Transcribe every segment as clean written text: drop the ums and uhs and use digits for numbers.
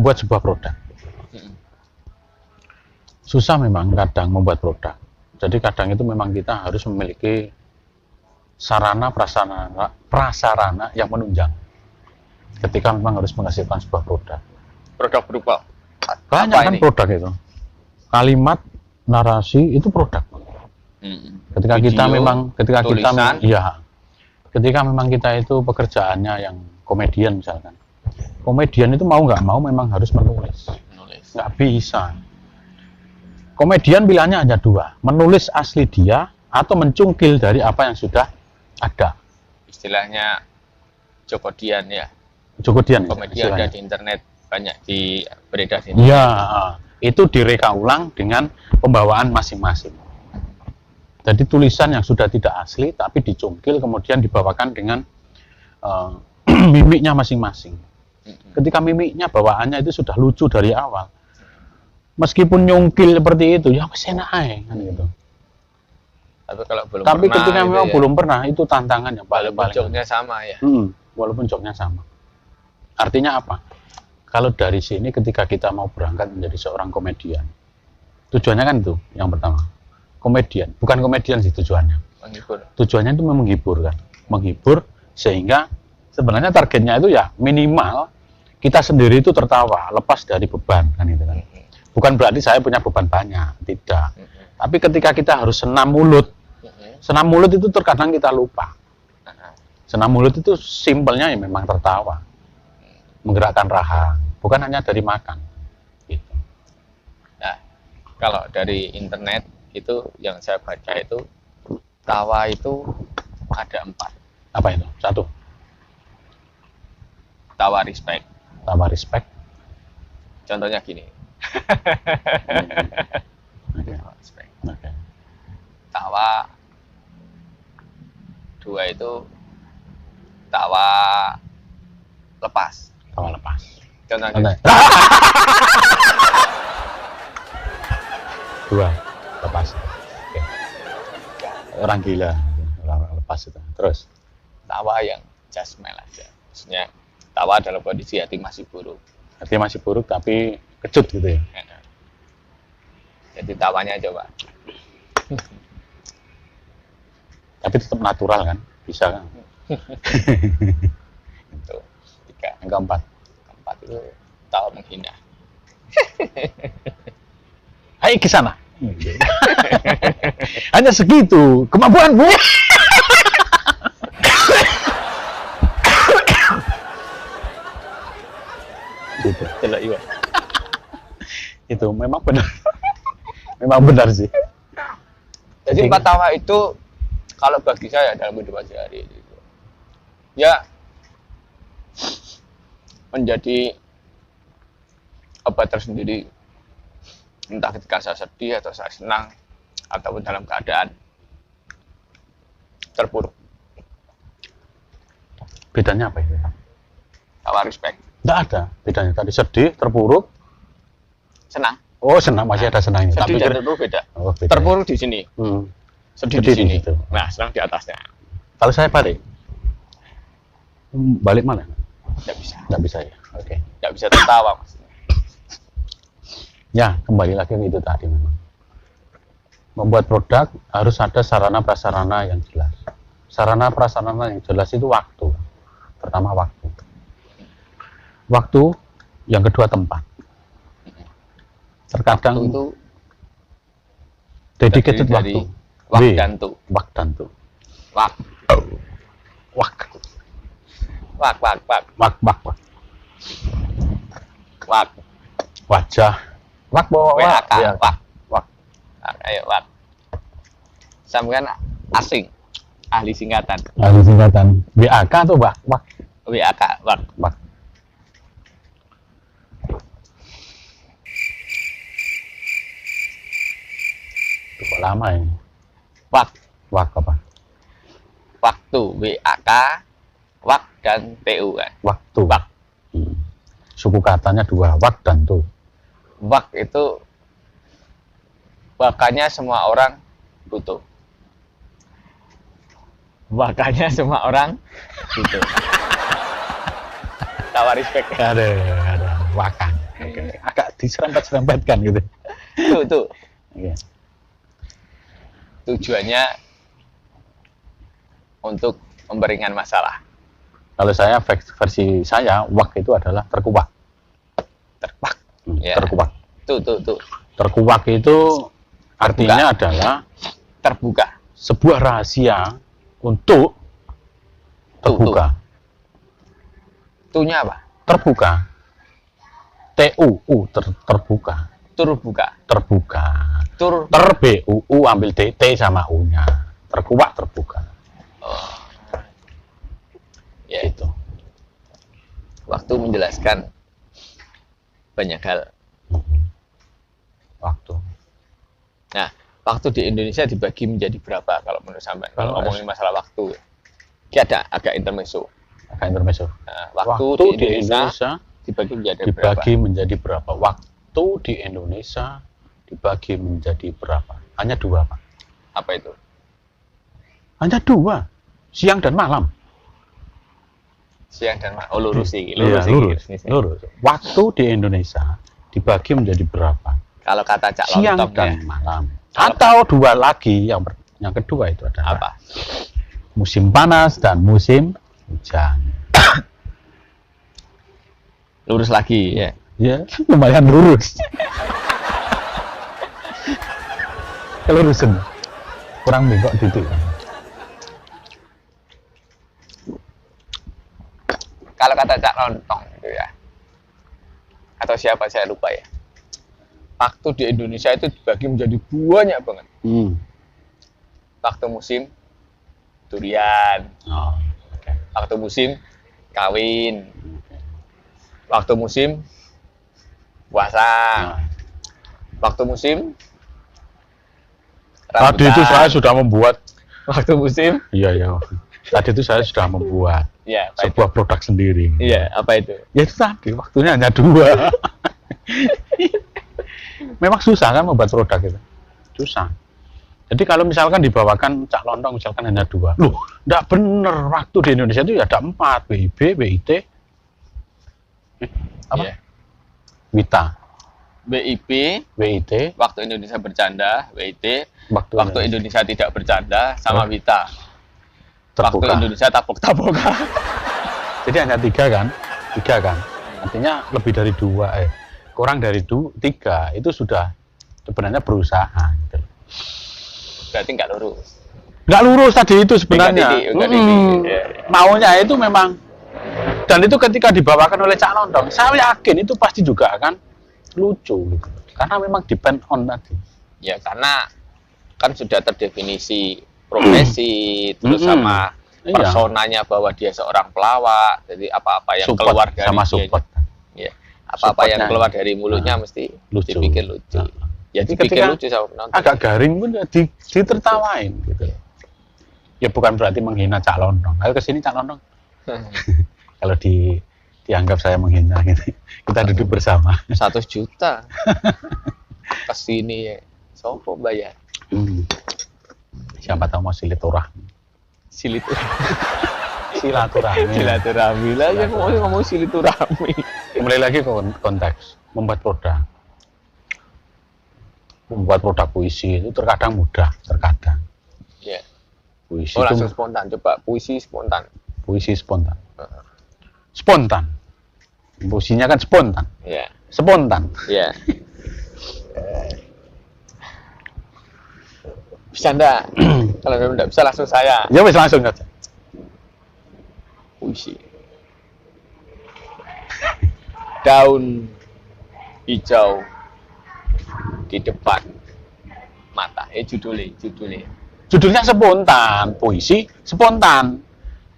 membuat sebuah produk. Susah memang kadang membuat produk. Jadi kadang itu memang kita harus memiliki sarana prasarana yang menunjang. Ketika memang harus menghasilkan sebuah produk. Produk berupa Banyak apa kan ini? produk itu. Kalimat, narasi itu produk. Ketika kita Video, memang, tulisan. ketika memang kita itu pekerjaannya yang komedian misalkan. Komedian itu mau nggak mau memang harus menulis. Nggak bisa. Komedian pilihannya hanya dua, menulis asli dia atau mencungkil dari apa yang sudah ada. Istilahnya Jokodian ya. Jokodian. Komedi ada di internet, banyak di beredar di Iya, itu direka ulang dengan pembawaan masing-masing. Jadi tulisan yang sudah tidak asli tapi dicungkil kemudian dibawakan dengan mimiknya masing-masing. Ketika mimiknya bawaannya itu sudah lucu dari awal. Meskipun nyungkil seperti itu, ya wis enak ae kan gitu. Tapi kalau belum Tapi pernah, ketika gitu memang ya, belum pernah, itu tantangan yang walaupun paling joknya sama ya. walaupun joknya sama. Artinya apa? Kalau dari sini ketika kita mau berangkat menjadi seorang komedian, tujuannya kan itu yang pertama. Komedian, bukan komedian sih tujuannya. Menghibur. Tujuannya itu menghibur kan, menghibur sehingga sebenarnya targetnya itu ya minimal kita sendiri itu tertawa, lepas dari beban kan itu kan. Bukan berarti saya punya beban banyak, tidak. Tapi ketika kita harus senam mulut itu terkadang kita lupa. Senam mulut itu simpelnya ya memang tertawa, menggerakkan rahang, bukan hanya dari makan. Gitu. Nah, kalau dari internet itu yang saya baca itu tawa itu ada 4. Apa itu? 1. Tawa respect. Tawa respect. Contohnya gini. Oke. Tawa respect. Oke. Tawa 2 itu tawa lepas. Tawa lepas. Contohnya. 2. Lepas. Oke. Orang gila, orang lepas itu. Terus Tawa yang jasmel aja. Maksudnya tawa dalam kondisi hati masih buruk. hati masih buruk tapi kecut gitu ya. Jadi tawanya coba. Tapi tetap natural kan? Bisa kan? Itu 3. Yang keempat. Keempat itu tawa menghina. Hai ke sana. Hanya segitu kemampuanmu. Gitu. Iya. Itu memang benar. Memang benar sih. Jadi 4 tawa itu kalau bagi saya dalam kehidupan sehari itu ya menjadi obat tersendiri, entah ketika saya sedih atau saya senang ataupun dalam keadaan terpuruk. Bedanya apa itu? Tawa respect. Tidak ada bedanya. Tadi sedih, terpuruk, Senang. oh senang, masih ada senangnya. Sedih dan kira- terpuruk beda. oh, beda. Terpuruk di sini, sedih di Sedih di sini. situ. Nah, senang di atasnya. Kalau saya balik, balik mana? Tidak bisa. Tidak bisa ya. Oke. Tidak bisa tertawa maksudnya. Ya, kembali lagi ke itu tadi memang. Membuat produk harus ada sarana prasarana yang jelas. Sarana prasarana yang jelas itu waktu. Pertama waktu. Waktu, yang kedua tempat. Terkadang Waktu itu dedicated terdiri waktu. dari wak dan tu. Wak dan tu. Wak. Wak. Wak, wak, wak. Wak, wak, wak. Wak. Wajah. Wak, bawa WAK. Ya. Wak. Wak. Wak. Ayo, wak. Sampean asing. Ahli singkatan. Ahli singkatan. WAK atau wak? Wak. WAK. Wak. Wak. Itu kok lama ini. Wak. Wak apa? Waktu. WAK. Wak dan TU kan. Waktu. Wak. Suku katanya 2, wak dan tu. Wak itu wakanya semua orang butuh. Wakanya semua orang butuh. Tawa respect. Ada wakan. diserempet-serempetkan gitu. Tuh. Iya. Tujuannya untuk memperingan masalah. Kalau saya versi saya, wak itu adalah terkuak. Terpak. Ya. Terkuak. Tuh. Terkuak itu artinya adalah terbuka. Sebuah rahasia untuk terbuka. Tunya apa? Terbuka. Terbuka. Terbuka. Terbuka. Bu ambil T sama U-nya. Terkuak terbuka. Oh. Ya. Gitu. Waktu menjelaskan banyak hal. Waktu. Nah, waktu di Indonesia dibagi menjadi berapa kalau menurut sampean? Kalau ngomongin masalah waktu. Ini ada agak intermezzo. Nah, waktu di Indonesia dibagi menjadi berapa? Waktu di Indonesia dibagi menjadi berapa? Hanya 2, Pak. Apa itu? Hanya 2. Siang dan malam. Siang dan malam. Oh, lurus. Waktu di Indonesia dibagi menjadi berapa? Kalau kata Cak Lontong siang dan malam. Atau 2 lagi, yang kedua itu adalah apa? Musim panas dan musim hujan. Lurus lagi ya. Ya, lumayan lurus. Kelurusan. Kurang bengkok gitu. Kalau kata Cak Lontong itu ya. Atau siapa saya lupa ya. Waktu di Indonesia itu dibagi menjadi banyak banget. Waktu musim durian. Oh, okay. Waktu musim kawin. Waktu musim puasa. Waktu musim rambutan. Tadi itu saya sudah membuat. Waktu musim? Iya. Tadi itu saya sudah membuat sebuah produk sendiri. Iya, apa itu? Ya itu tadi, waktunya hanya 2. Memang susah kan membuat produk itu. Susah. Jadi kalau misalkan dibawakan Cak Lontong misalkan hanya 2. Loh, enggak bener. Waktu di Indonesia itu ya ada 4. WIB, WIT. Apa? Yeah. WITA. BIP, WIT. Waktu Indonesia bercanda, WIT. Waktu Indonesia tidak bercanda, sama WITA. Terbuka. Waktu Indonesia tapok-tapokan. Jadi hanya 3 kan? 3 kan? Artinya lebih dari 2. Kurang dari 3 itu sudah sebenarnya berusaha. Gitu. Berarti nggak lurus. Nggak lurus tadi itu sebenarnya. Maunya itu memang. Dan itu ketika dibawakan oleh Cak Lontong, saya yakin itu pasti juga akan lucu. Gitu. Karena memang depend on tadi. Ya karena kan sudah terdefinisi profesi, terus sama personanya bahwa dia seorang pelawak, jadi apa-apa yang support, keluar dari sama support. Ya, apa-apa yang keluar dari mulutnya mesti lucu. Dipikir lucu. Ya dipikir lucu sama penonton. Agak garing pun ya ditertawain gitu. Ya bukan berarti menghina Cak Lontong. Ayo kesini Cak Lontong. Kalau dianggap saya menghina gitu. Kita duduk bersama. 100 juta. Kesini ya. Sopo bayar. Siapa tahu mau silaturahmi. Silaturahmi lah ya, ngomong silaturahmi. Kembali lagi ke konteks membuat produk. Membuat produk puisi itu terkadang mudah, terkadang. Ya. Puisi itu langsung spontan, coba puisi spontan. Puisi spontan. Spontan. Puisinya kan spontan. Ya. Spontan. Ya. Bisa enggak? Kalau memang enggak bisa langsung saya. Ya wis langsung aja. Puisi. Daun hijau di depan mata. Judulnya. Judulnya spontan, puisi spontan.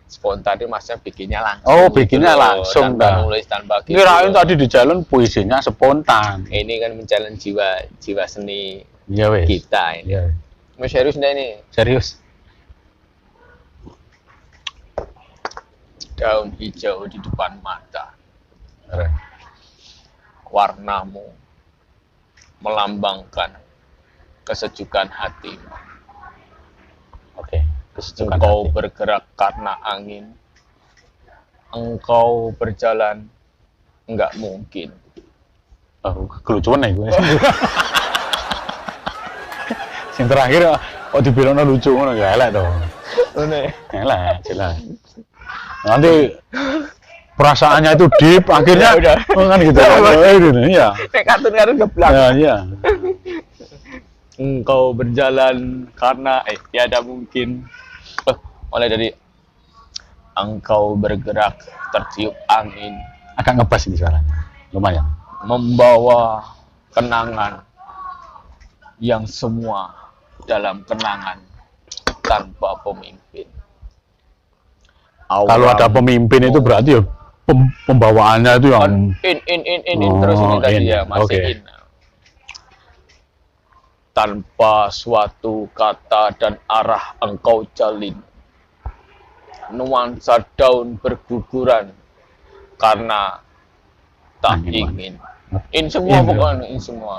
Spontan itu maksudnya bikinnya langsung. Oh, bikinnya langsung. Tanpa nulis, tanpa gitu. Kirain tadi di jalan puisinya spontan. Ini kan men-challenge jiwa seni ya, wes. Kita ini. Ya. Mau serius enggak ini? Serius. Daun hijau di depan mata. Warnamu melambangkan kesejukan hatimu. Oke, kesejukan Engkau hati. bergerak karena angin. Engkau berjalan enggak mungkin. Oh, kelucuan ya gue. Yang terakhir dibilang lucu ngono ya elek toh. Ngono ya. Elek, jelas. Nanti perasaannya itu deep, akhirnya udah. kan gitu. Iya. Kayak kartun-kartun geblak. Ya, iya. Engkau berjalan karena tiada mungkin. Mulai dari engkau bergerak tertiup angin, Agak ngebas ini suaranya. Lumayan. membawa kenangan yang semua dalam kenangan tanpa pemimpin. Kalau ada pemimpin itu berarti ya pembawaannya itu yang In terus ini tadi in. ya masih Oke. in. Tanpa suatu kata dan arah engkau jalin, nuansa daun berguguran karena tak ingin. In semua In. pokoknya, in semua.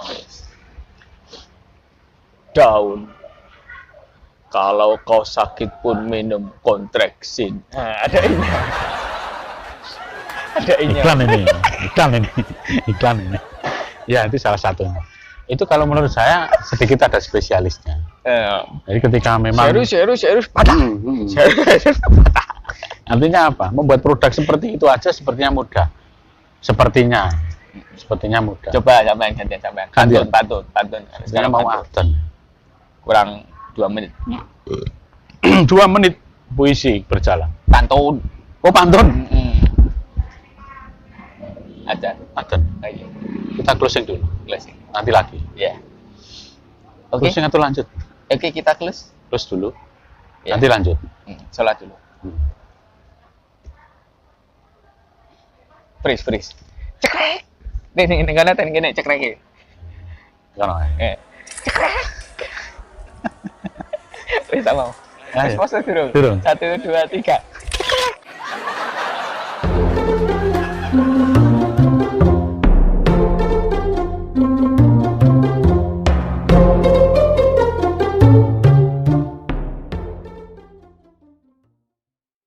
Daun. Kalau kau sakit pun minum kontraksin. Nah, ada ini. Ada ini. iklan ini. Ya, itu salah satunya. Itu kalau menurut saya sedikit ada spesialisnya. Jadi ketika memang Serius patah. Serius patah. Artinya apa? Membuat produk seperti itu aja sepertinya mudah. Sepertinya mudah. Coba sampean gantian sampean. Pantun. Sekarang mau Aten. Kurang 2 menit. 2 menit puisi berjalan. Pantun. Oh, pantun. Aja. Aten. Ayo. Kita closing dulu. Closing. Nanti lagi. Ya. Oke. Closing atau lanjut? Oke, kita close. Close dulu. Ya. Nanti lanjut. Sholat dulu. Freeze. Cekrek. Nih kana ten kene cekrek iki. Kan. Cekrek. Wis sama. Ayo. Wis pose durung. Durung. 1 2 3.